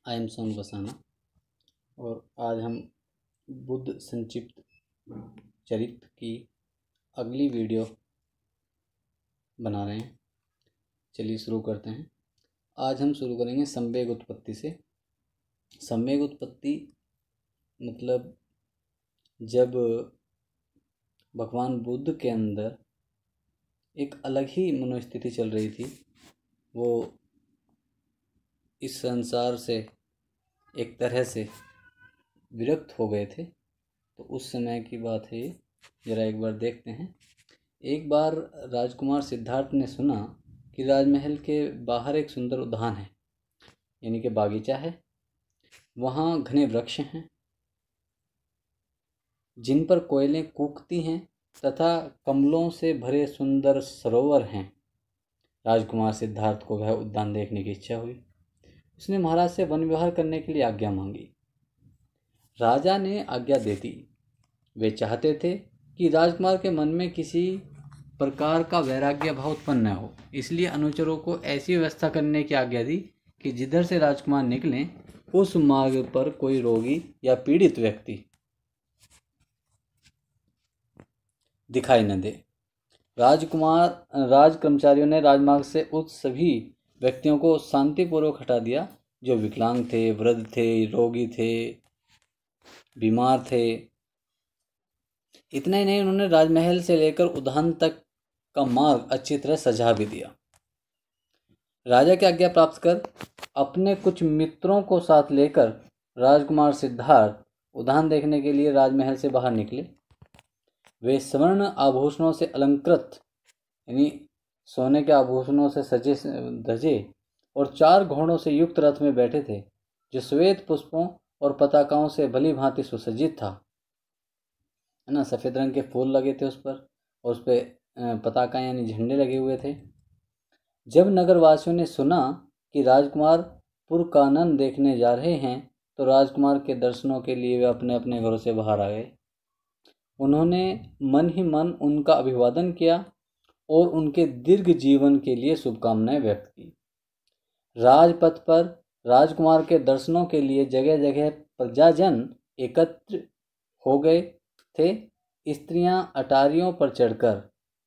I am सोन बसाना और आज हम बुद्ध संक्षिप्त चरित्र की अगली वीडियो बना रहे हैं। चलिए शुरू करते हैं। आज हम शुरू करेंगे संवेग उत्पत्ति से। संवेग उत्पत्ति मतलब जब भगवान बुद्ध के अंदर एक अलग ही मनोस्थिति चल रही थी, वो इस संसार से एक तरह से विरक्त हो गए थे, तो उस समय की बात है ये। जरा एक बार देखते हैं। एक बार राजकुमार सिद्धार्थ ने सुना कि राजमहल के बाहर एक सुंदर उद्यान है, यानी कि बागीचा है। वहाँ घने वृक्ष हैं जिन पर कोयलें कूकती हैं तथा कमलों से भरे सुंदर सरोवर हैं। राजकुमार सिद्धार्थ को वह उद्यान देखने की इच्छा हुई। उसने महाराज से वन विहार करने के लिए आज्ञा मांगी। राजा ने आज्ञा दे दी। वे चाहते थे कि राजकुमार के मन में किसी प्रकार का वैराग्य भाव उत्पन्न न हो, इसलिए अनुचरों को ऐसी व्यवस्था करने की आज्ञा दी कि जिधर से राजकुमार निकलें उस मार्ग पर कोई रोगी या पीड़ित व्यक्ति दिखाई न दे। राज कर्मचारियों ने राजमार्ग से उस सभी व्यक्तियों को शांतिपूर्वक हटा दिया जो विकलांग थे, वृद्ध थे, रोगी थे, बीमार थे। इतना ही नहीं, उन्होंने राजमहल से लेकर उद्यान तक का मार्ग अच्छी तरह सजा भी दिया। राजा की आज्ञा प्राप्त कर अपने कुछ मित्रों को साथ लेकर राजकुमार सिद्धार्थ उद्यान देखने के लिए राजमहल से बाहर निकले। वे स्वर्ण आभूषणों से अलंकृत, यानी सोने के आभूषणों से सजे धजे और 4 घोड़ों से युक्त रथ में बैठे थे, जो श्वेत पुष्पों और पताकाओं से भली भांति सुसज्जित था। है ना, सफ़ेद रंग के फूल लगे थे उस पर, और उस पर पताका यानी झंडे लगे हुए थे। जब नगरवासियों ने सुना कि राजकुमार पुरकानन देखने जा रहे हैं, तो राजकुमार के दर्शनों के लिए वे अपने अपने घरों से बाहर आ गए। उन्होंने मन ही मन उनका अभिवादन किया और उनके दीर्घ जीवन के लिए शुभकामनाएं व्यक्त की। राजपथ पर राजकुमार के दर्शनों के लिए जगह जगह प्रजाजन एकत्र हो गए थे। स्त्रियां अटारियों पर चढ़कर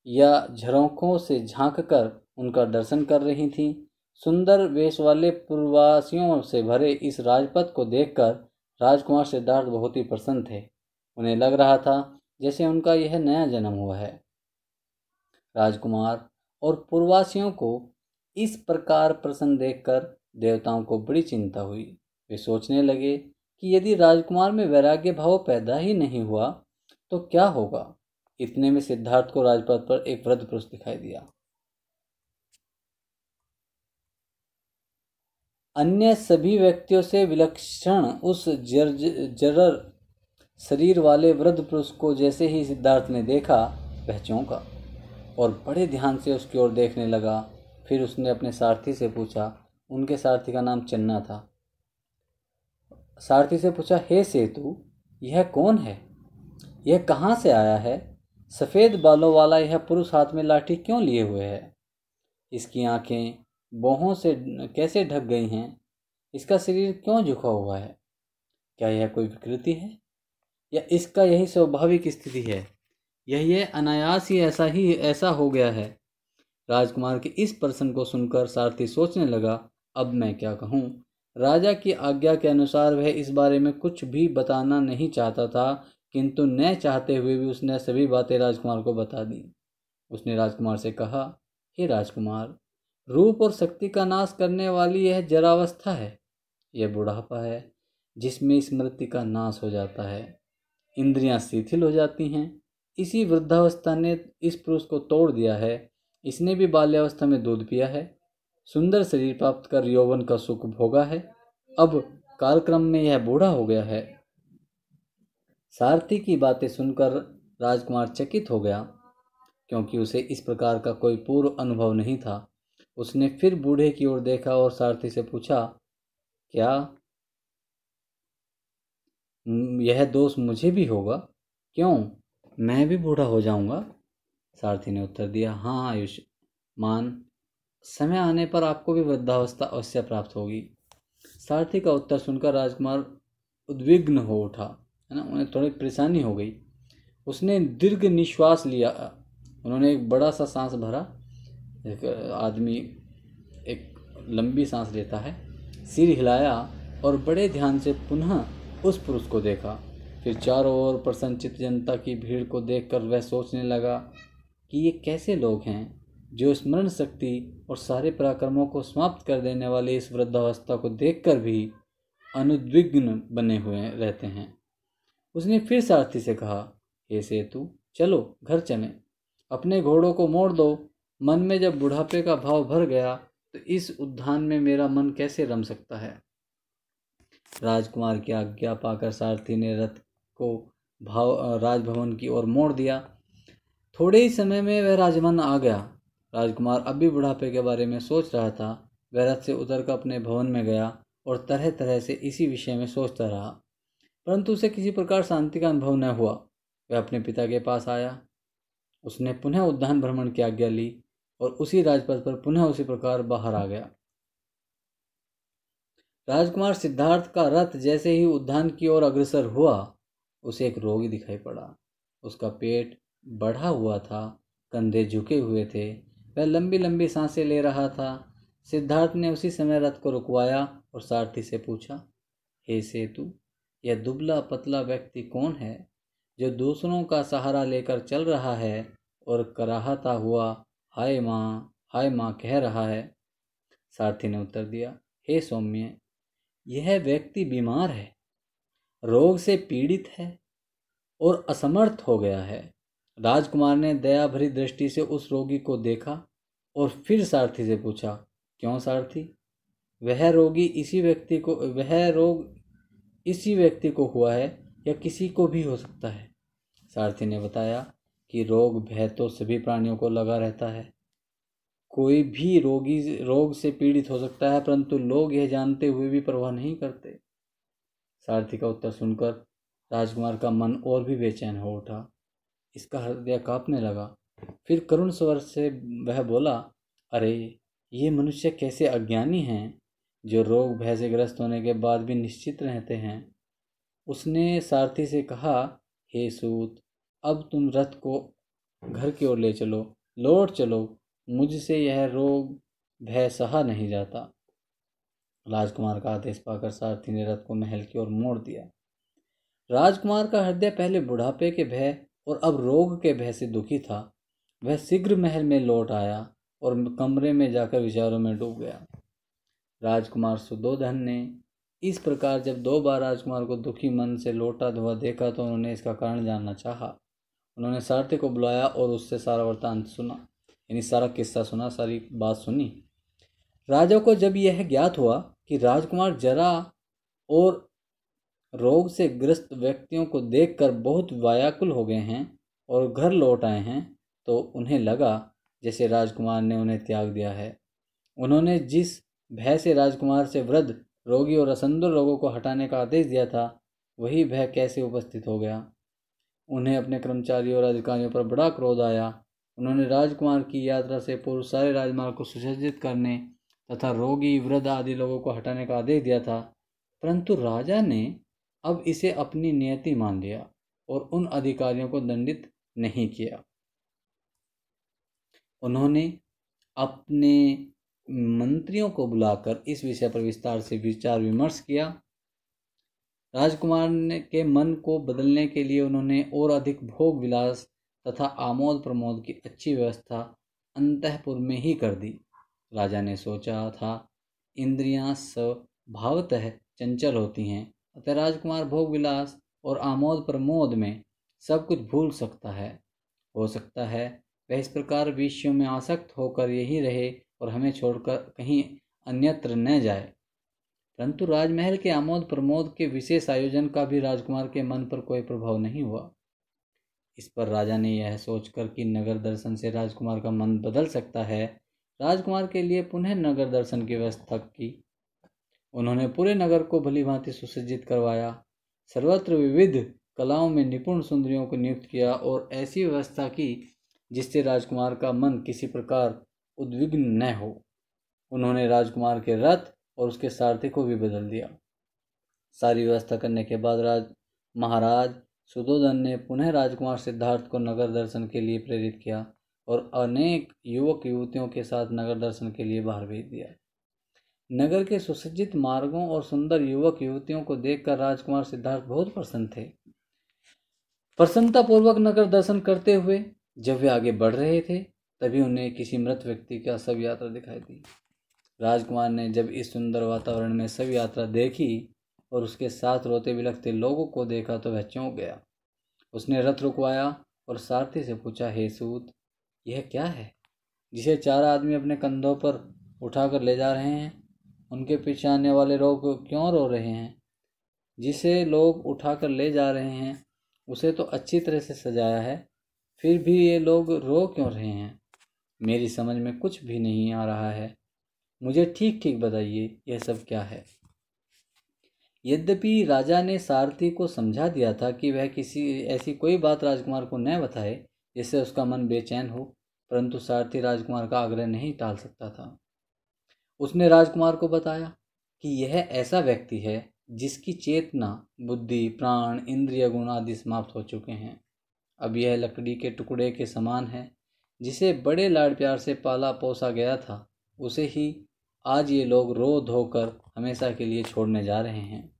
या झरोखों से झांककर उनका दर्शन कर रही थीं। सुंदर वेश वाले पूर्ववासियों से भरे इस राजपथ को देखकर राजकुमार सिद्धार्थ बहुत ही प्रसन्न थे। उन्हें लग रहा था जैसे उनका यह नया जन्म हुआ है। राजकुमार और पूर्ववासियों को इस प्रकार प्रसन्न देखकर देवताओं को बड़ी चिंता हुई। वे सोचने लगे कि यदि राजकुमार में वैराग्य भाव पैदा ही नहीं हुआ तो क्या होगा। इतने में सिद्धार्थ को राजपथ पर एक वृद्ध पुरुष दिखाई दिया। अन्य सभी व्यक्तियों से विलक्षण उस जर्जर शरीर वाले वृद्ध पुरुष को जैसे ही सिद्धार्थ ने देखा, वह चौंका और बड़े ध्यान से उसकी ओर देखने लगा। फिर उसने अपने सारथी से पूछा, उनके सारथी का नाम चन्ना था। सारथी से पूछा, हे सेतु, यह कौन है? यह कहाँ से आया है? सफ़ेद बालों वाला यह पुरुष हाथ में लाठी क्यों लिए हुए है? इसकी आंखें बाहों से कैसे ढक गई हैं? इसका शरीर क्यों झुका हुआ है? क्या यह कोई विकृति है या इसका यही स्वाभाविक स्थिति है? यह अनायास ही ऐसा हो गया है। राजकुमार के इस प्रश्न को सुनकर सारथी सोचने लगा, अब मैं क्या कहूँ। राजा की आज्ञा के अनुसार वह इस बारे में कुछ भी बताना नहीं चाहता था, किंतु न चाहते हुए भी उसने सभी बातें राजकुमार को बता दी। उसने राजकुमार से कहा, हे राजकुमार, रूप और शक्ति का नाश करने वाली यह जरावस्था है। यह बुढ़ापा है जिसमें स्मृति का नाश हो जाता है, इंद्रियां शिथिल हो जाती हैं। इसी वृद्धावस्था ने इस पुरुष को तोड़ दिया है। इसने भी बाल्यावस्था में दूध पिया है, सुंदर शरीर प्राप्त कर यौवन का सुख भोगा है, अब कालक्रम में यह बूढ़ा हो गया है। सारथी की बातें सुनकर राजकुमार चकित हो गया, क्योंकि उसे इस प्रकार का कोई पूर्व अनुभव नहीं था। उसने फिर बूढ़े की ओर देखा और सारथी से पूछा, क्या यह दोष मुझे भी होगा? क्यों, मैं भी बूढ़ा हो जाऊंगा? सारथी ने उत्तर दिया, हाँ आयुष्मान, समय आने पर आपको भी वृद्धावस्था अवश्य प्राप्त होगी। सारथी का उत्तर सुनकर राजकुमार उद्विग्न हो उठा, है ना, उन्हें थोड़ी परेशानी हो गई। उसने दीर्घ निश्वास लिया। उन्होंने एक बड़ा सा सांस भरा। एक आदमी एक लंबी सांस लेता है। सिर हिलाया और बड़े ध्यान से पुनः उस पुरुष को देखा। फिर चारों ओर प्रसन्नचित्त जनता की भीड़ को देखकर वह सोचने लगा कि ये कैसे लोग हैं जो स्मरण शक्ति और सारे पराक्रमों को समाप्त कर देने वाली इस वृद्धावस्था को देखकर भी अनुद्विग्न बने हुए रहते हैं। उसने फिर सारथी से कहा, हे सेतु, चलो घर चलें, अपने घोड़ों को मोड़ दो। मन में जब बुढ़ापे का भाव भर गया तो इस उद्यान में मेरा मन कैसे रम सकता है। राजकुमार की आज्ञा पाकर सारथी ने रथ को राजभवन की ओर मोड़ दिया। थोड़े ही समय में वह राजभवन आ गया। राजकुमार अब भी बुढ़ापे के बारे में सोच रहा था। वह रथ से उतरकर अपने भवन में गया और तरह तरह से इसी विषय में सोचता रहा, परंतु उसे किसी प्रकार शांति का अनुभव न हुआ। वह अपने पिता के पास आया। उसने पुनः उद्यान भ्रमण की आज्ञा ली और उसी राजपथ पर पुनः उसी प्रकार बाहर आ गया। राजकुमार सिद्धार्थ का रथ जैसे ही उद्यान की ओर अग्रसर हुआ, उसे एक रोगी दिखाई पड़ा। उसका पेट बढ़ा हुआ था, कंधे झुके हुए थे, वह लंबी लंबी सांसें ले रहा था। सिद्धार्थ ने उसी समय रथ को रुकवाया और सारथी से पूछा, हे सेतु, यह दुबला पतला व्यक्ति कौन है जो दूसरों का सहारा लेकर चल रहा है और कराहता हुआ हाय माँ कह रहा है। सारथी ने उत्तर दिया, हे सौम्य, यह व्यक्ति बीमार है, रोग से पीड़ित है और असमर्थ हो गया है। राजकुमार ने दया भरी दृष्टि से उस रोगी को देखा और फिर सारथी से पूछा, क्यों सारथी, वह रोग इसी व्यक्ति को हुआ है या किसी को भी हो सकता है। सारथी ने बताया कि रोग भय तो सभी प्राणियों को लगा रहता है। कोई भी रोग से पीड़ित हो सकता है, परंतु लोग यह जानते हुए भी परवाह नहीं करते। सारथी का उत्तर सुनकर राजकुमार का मन और भी बेचैन हो उठा। इसका हृदय कांपने लगा। फिर करुण स्वर से वह बोला, अरे ये मनुष्य कैसे अज्ञानी हैं जो रोग भय से ग्रस्त होने के बाद भी निश्चित रहते हैं। उसने सारथी से कहा, हे सूत, अब तुम रथ को घर की ओर ले चलो, लौट चलो, मुझसे यह रोग भय सहा नहीं जाता। राजकुमार का आदेश पाकर सारथी ने रथ को महल की ओर मोड़ दिया। राजकुमार का हृदय पहले बुढ़ापे के भय और अब रोग के भय से दुखी था। वह शीघ्र महल में लौट आया और कमरे में जाकर विचारों में डूब गया। राजकुमार सुधोधन ने इस प्रकार जब 2 बार राजकुमार को दुखी मन से लौटा हुआ देखा तो उन्होंने इसका कारण जानना चाहा। उन्होंने सारथी को बुलाया और उससे सारा वृत्तांत सुना, यानी सारा किस्सा सुना, सारी बात सुनी। राजा को जब यह ज्ञात हुआ कि राजकुमार जरा और रोग से ग्रस्त व्यक्तियों को देखकर बहुत व्याकुल हो गए हैं और घर लौट आए हैं, तो उन्हें लगा जैसे राजकुमार ने उन्हें त्याग दिया है। उन्होंने जिस भय से राजकुमार से वृद्ध, रोगी और असुंदर लोगों को हटाने का आदेश दिया था, वही भय कैसे उपस्थित हो गया। उन्हें अपने कर्मचारियों और अधिकारियों पर बड़ा क्रोध आया। उन्होंने राजकुमार की यात्रा से पूर्व सारे राजमार्ग को सुसज्जित करने तथा रोगी, वृद्ध आदि लोगों को हटाने का आदेश दिया था, परंतु राजा ने अब इसे अपनी नियति मान लिया और उन अधिकारियों को दंडित नहीं किया। उन्होंने अपने मंत्रियों को बुलाकर इस विषय पर विस्तार से विचार विमर्श किया। राजकुमार के मन को बदलने के लिए उन्होंने और अधिक भोग विलास तथा आमोद प्रमोद की अच्छी व्यवस्था अंतःपुर में ही कर दी। राजा ने सोचा था, इंद्रियां स्वभावतः चंचल होती हैं, अतः राजकुमार भोग विलास और आमोद प्रमोद में सब कुछ भूल सकता है। हो सकता है वह इस प्रकार विषयों में आसक्त होकर यही रहे और हमें छोड़कर कहीं अन्यत्र न जाए। परंतु राजमहल के आमोद प्रमोद के विशेष आयोजन का भी राजकुमार के मन पर कोई प्रभाव नहीं हुआ। इस पर राजा ने यह सोचकर कि नगर दर्शन से राजकुमार का मन बदल सकता है, राजकुमार के लिए पुनः नगर दर्शन की व्यवस्था की। उन्होंने पूरे नगर को भली भांति सुसज्जित करवाया, सर्वत्र विविध कलाओं में निपुण सुंदरियों को नियुक्त किया और ऐसी व्यवस्था की जिससे राजकुमार का मन किसी प्रकार उद्विग्न न हो। उन्होंने राजकुमार के रथ और उसके सारथी को भी बदल दिया। सारी व्यवस्था करने के बाद महाराज सुधोधन ने पुनः राजकुमार सिद्धार्थ को नगर दर्शन के लिए प्रेरित किया और अनेक युवक युवतियों के साथ नगर दर्शन के लिए बाहर भेज दिया। नगर के सुसज्जित मार्गों और सुंदर युवक युवतियों को देखकर राजकुमार सिद्धार्थ बहुत प्रसन्न थे। प्रसन्नतापूर्वक नगर दर्शन करते हुए जब वे आगे बढ़ रहे थे, तभी उन्हें किसी मृत व्यक्ति का शव यात्रा दिखाई दी। राजकुमार ने जब इस सुंदर वातावरण में शव यात्रा देखी और उसके साथ रोते बिलखते लोगों को देखा तो वह चौंक गया। उसने रथ रुकवाया और सारथी से पूछा, हे सूत, यह क्या है जिसे 4 आदमी अपने कंधों पर उठाकर ले जा रहे हैं? उनके पीछे आने वाले लोग क्यों रो रहे हैं? जिसे लोग उठाकर ले जा रहे हैं उसे तो अच्छी तरह से सजाया है, फिर भी ये लोग रो क्यों रहे हैं? मेरी समझ में कुछ भी नहीं आ रहा है। मुझे ठीक ठीक बताइए, यह सब क्या है? यद्यपि राजा ने सारथी को समझा दिया था कि वह किसी ऐसी कोई बात राजकुमार को न बताए जिससे उसका मन बेचैन हो, परंतु सारथी राजकुमार का आग्रह नहीं टाल सकता था। उसने राजकुमार को बताया कि यह ऐसा व्यक्ति है जिसकी चेतना, बुद्धि, प्राण, इंद्रिय गुण आदि समाप्त हो चुके हैं। अब यह लकड़ी के टुकड़े के समान है। जिसे बड़े लाड प्यार से पाला पोसा गया था, उसे ही आज ये लोग रो धोकर हमेशा के लिए छोड़ने जा रहे हैं।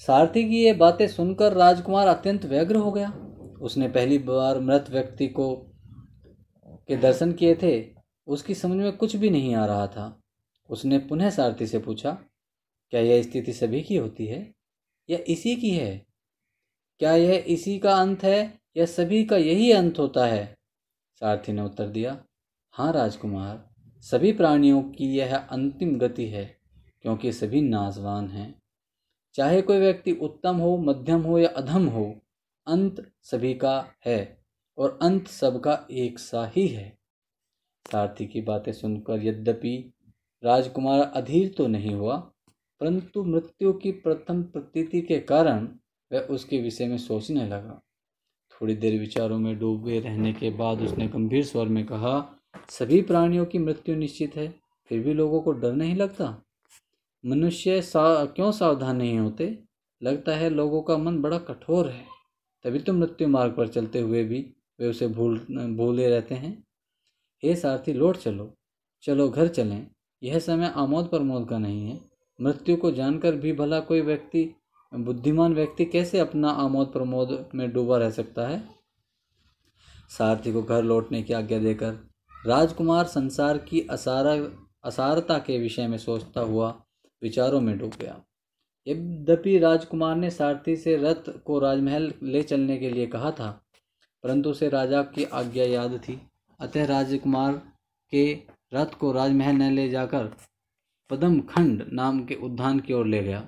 सारथी की ये बातें सुनकर राजकुमार अत्यंत व्यग्र हो गया। उसने पहली बार मृत व्यक्ति के दर्शन किए थे। उसकी समझ में कुछ भी नहीं आ रहा था। उसने पुनः सारथी से पूछा, क्या यह स्थिति सभी की होती है या इसी की है? क्या यह इसी का अंत है या सभी का यही अंत होता है? सारथी ने उत्तर दिया, हाँ राजकुमार, सभी प्राणियों की यह अंतिम गति है, क्योंकि सभी नाशवान हैं। चाहे कोई व्यक्ति उत्तम हो, मध्यम हो या अधम हो, अंत सभी का है और अंत सबका एक सा ही है। सारथी की बातें सुनकर यद्यपि राजकुमार अधीर तो नहीं हुआ, परंतु मृत्यु की प्रथम प्रतीति के कारण वह उसके विषय में सोचने लगा। थोड़ी देर विचारों में डूबे रहने के बाद उसने गंभीर स्वर में कहा, सभी प्राणियों की मृत्यु निश्चित है, फिर भी लोगों को डर नहीं लगता? मनुष्य क्यों सावधान नहीं होते? लगता है लोगों का मन बड़ा कठोर है, तभी तो मृत्यु मार्ग पर चलते हुए भी वे उसे भूले रहते हैं। हे सारथी, लौट चलो, चलो घर चलें। यह समय आमोद प्रमोद का नहीं है। मृत्यु को जानकर भी भला कोई बुद्धिमान व्यक्ति कैसे अपना आमोद प्रमोद में डूबा रह सकता है? सारथी को घर लौटने की आज्ञा देकर राजकुमार संसार की असारता के विषय में सोचता हुआ विचारों में डूब गया। यद्यपि राजकुमार ने सारथी से रथ को राजमहल ले चलने के लिए कहा था, परंतु उसे राजा की आज्ञा याद थी। अतः राजकुमार के रथ को राजमहल न ले जाकर पद्मखंड नाम के उद्यान की ओर ले गया।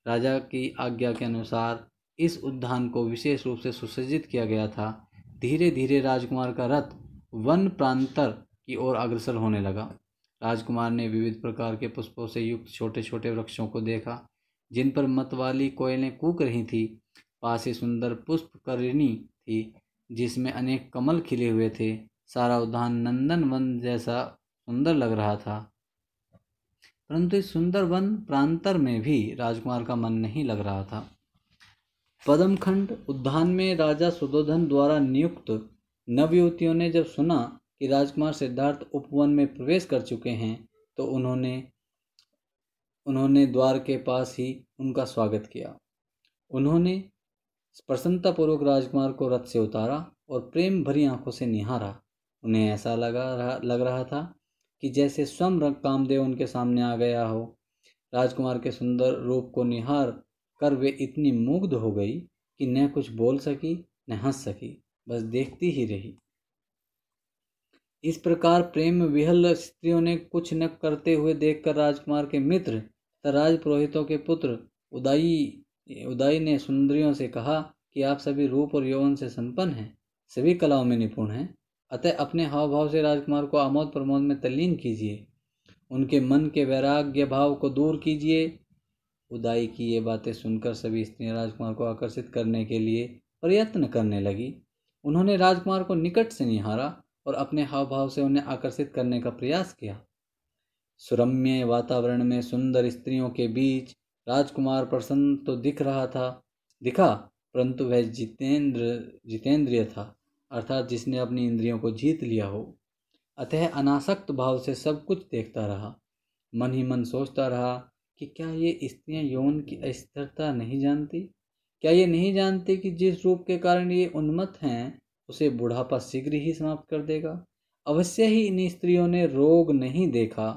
राजा की आज्ञा के अनुसार इस उद्यान को विशेष रूप से सुसज्जित किया गया था। धीरे धीरे राजकुमार का रथ वन प्रांतर की ओर अग्रसर होने लगा। राजकुमार ने विविध प्रकार के पुष्पों से युक्त छोटे छोटे वृक्षों को देखा, जिन पर मतवाली कोयलें कूक रही थी। पास ही सुंदर पुष्पकरिणी थी, जिसमें अनेक कमल खिले हुए थे। सारा उद्यान नंदन वन जैसा सुंदर लग रहा था, परंतु इस सुंदर वन प्रांतर में भी राजकुमार का मन नहीं लग रहा था। पद्मखंड उद्यान में राजा सुधोधन द्वारा नियुक्त नवयुवतियों ने जब सुना कि राजकुमार सिद्धार्थ उपवन में प्रवेश कर चुके हैं, तो उन्होंने द्वार के पास ही उनका स्वागत किया। उन्होंने प्रसन्नतापूर्वक राजकुमार को रथ से उतारा और प्रेम भरी आंखों से निहारा। उन्हें ऐसा लग रहा था कि जैसे स्वयं कामदेव उनके सामने आ गया हो। राजकुमार के सुंदर रूप को निहार कर वे इतनी मुग्ध हो गई कि न कुछ बोल सकी न हंस सकी, बस देखती ही रही। इस प्रकार प्रेम विहल स्त्रियों ने कुछ न करते हुए देखकर राजकुमार के मित्र तथा राजपुरोहितों के पुत्र उदाई ने सुंदरियों से कहा कि आप सभी रूप और यौवन से संपन्न हैं, सभी कलाओं में निपुण हैं, अतः अपने हाव भाव से राजकुमार को आमोद प्रमोद में तल्लीन कीजिए, उनके मन के वैराग्य भाव को दूर कीजिए। उदाई की ये बातें सुनकर सभी स्त्रियां राजकुमार को आकर्षित करने के लिए प्रयत्न करने लगी। उन्होंने राजकुमार को निकट से निहारा और अपने हाव भाव से उन्हें आकर्षित करने का प्रयास किया। सुरम्य वातावरण में सुंदर स्त्रियों के बीच राजकुमार प्रसन्न तो दिखा, परंतु वह जितेंद्रिय था, अर्थात जिसने अपनी इंद्रियों को जीत लिया हो। अतः अनासक्त भाव से सब कुछ देखता रहा। मन ही मन सोचता रहा कि क्या ये स्त्रियां यौवन की अस्थिरता नहीं जानती? क्या ये नहीं जानती कि जिस रूप के कारण ये उन्मत्त हैं, उसे बुढ़ापा शीघ्र ही समाप्त कर देगा? अवश्य ही इन स्त्रियों ने रोग नहीं देखा,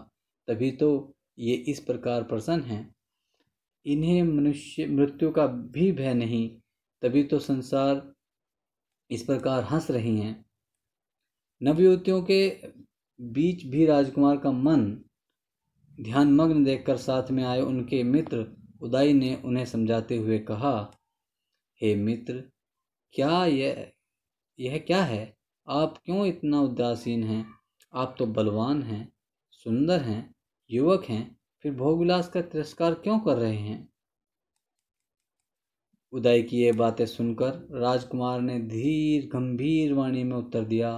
तभी तो ये इस प्रकार प्रसन्न हैं। इन्हें मनुष्य मृत्यु का भी भय नहीं, तभी तो संसार इस प्रकार हंस रही हैं। नवयुवतियों के बीच भी राजकुमार का मन ध्यानमग्न देखकर साथ में आए उनके मित्र उदाई ने उन्हें समझाते हुए कहा, हे मित्र, क्या यह क्या है? आप क्यों इतना उदासीन हैं? आप तो बलवान हैं, सुंदर हैं, युवक हैं, फिर भोगविलास का तिरस्कार क्यों कर रहे हैं? उदय की ये बातें सुनकर राजकुमार ने धीर गंभीर वाणी में उत्तर दिया,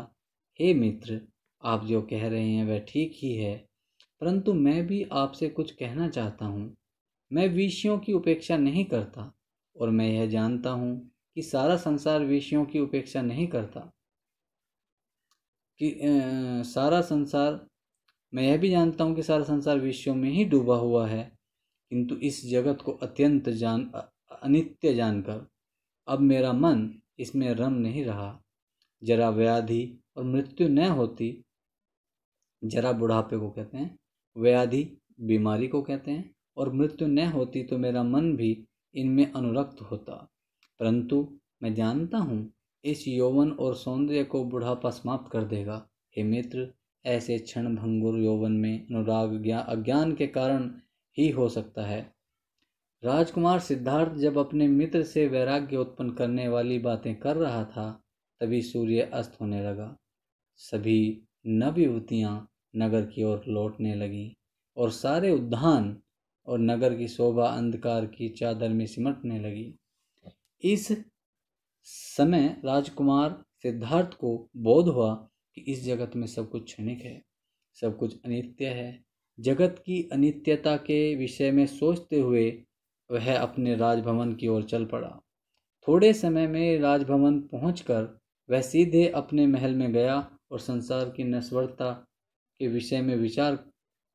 हे मित्र, आप जो कह रहे हैं वह ठीक ही है, परंतु मैं भी आपसे कुछ कहना चाहता हूँ। मैं विषयों की उपेक्षा नहीं करता, और मैं यह जानता हूँ कि सारा संसार विषयों की उपेक्षा नहीं करता। सारा संसार मैं यह भी जानता हूँ कि सारा संसार विषयों में ही डूबा हुआ है, किंतु इस जगत को अत्यंत अनित्य जानकर अब मेरा मन इसमें रम नहीं रहा। जरा व्याधि और मृत्यु न होती, जरा बुढ़ापे को कहते हैं, व्याधि बीमारी को कहते हैं, और मृत्यु न होती तो मेरा मन भी इनमें अनुरक्त होता। परंतु मैं जानता हूँ इस यौवन और सौंदर्य को बुढ़ापा समाप्त कर देगा। हे मित्र, ऐसे क्षण भंगुर यौवन में अनुराग अज्ञान के कारण ही हो सकता है। राजकुमार सिद्धार्थ जब अपने मित्र से वैराग्य उत्पन्न करने वाली बातें कर रहा था, तभी सूर्य अस्त होने लगा। सभी नवयुवतियां नगर की ओर लौटने लगीं और सारे उद्यान और नगर की शोभा अंधकार की चादर में सिमटने लगी। इस समय राजकुमार सिद्धार्थ को बोध हुआ कि इस जगत में सब कुछ क्षणिक है, सब कुछ अनित्य है। जगत की अनित्यता के विषय में सोचते हुए वह अपने राजभवन की ओर चल पड़ा। थोड़े समय में राजभवन पहुंचकर वह सीधे अपने महल में गया और संसार की नश्वरता के विषय में विचार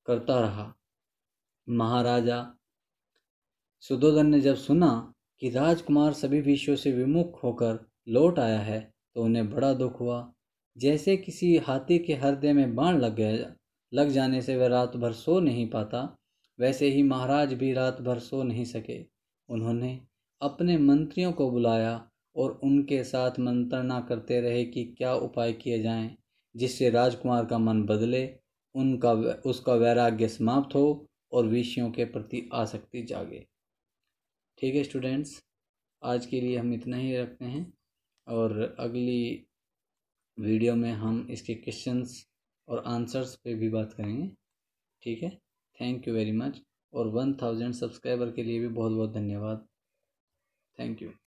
करता रहा। महाराजा सुधोधन ने जब सुना कि राजकुमार सभी विषयों से विमुख होकर लौट आया है, तो उन्हें बड़ा दुख हुआ। जैसे किसी हाथी के हृदय में बाण लग जाने से वह रात भर सो नहीं पाता, वैसे ही महाराज भी रात भर सो नहीं सके। उन्होंने अपने मंत्रियों को बुलाया और उनके साथ मंत्रणा करते रहे कि क्या उपाय किए जाएं, जिससे राजकुमार का मन बदले, उसका वैराग्य समाप्त हो और विषयों के प्रति आसक्ति जागे। ठीक है स्टूडेंट्स, आज के लिए हम इतना ही रखते हैं, और अगली वीडियो में हम इसके क्वेश्चंस और आंसर्स पे भी बात करेंगे। ठीक है, थैंक यू वेरी मच, और 1000 सब्सक्राइबर के लिए भी बहुत बहुत धन्यवाद। Thank you.